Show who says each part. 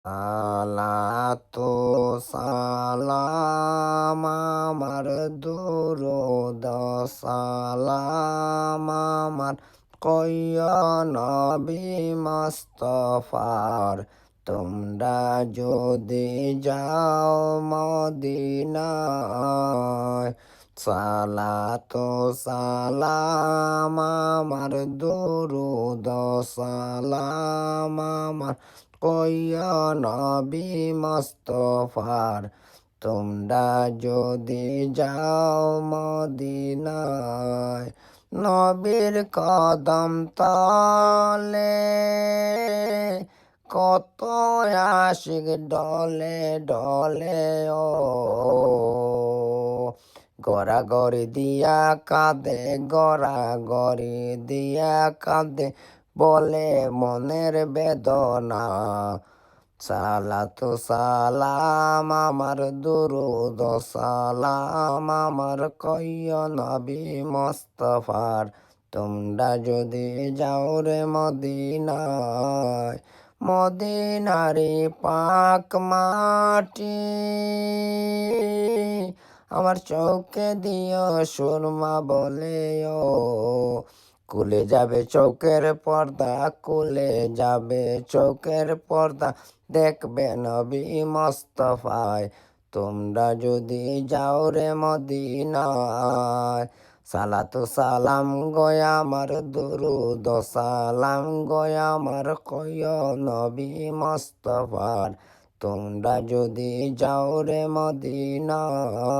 Speaker 1: সালাতু সালাম আমার দুরুদ সালাম আমার কইয়া নবী মুস্তাফার তোমরা যদি যাও মদিনায় সালাতু সালাম আমার দুরুদ সালাম আমার কইয়া নবী মুস্তাফার তোমরা যদি যাও মদিনায় নবীর কদম তলে কত আশিক ডলে ডলে ও গড়াগড়ি দিয়া কাঁদে গড়াগড়ি দিয়া কাঁদে বলে মনের বেদনা সালাতু সালাম আমার দুরুদ সালাম আমার কইয়া নবী মুস্তাফার তোমরা যদি যাও রে মদিনায় মদিনারি পাক মাটি আমার চৌকে দিও সুরমা বলে ও খুলে যাবে চৌকের পর্দা খুলে যাবে চৌকের পর্দা দেখবে নবী মুস্তাফায় তোমরা যদি যাও রে মদিনায় সালাতু সালাম গয়া আমার দুরুদ সালাম গয়া আমার কয় নবী মুস্তাফার তোমরা যদি যাও রে মদিনায়।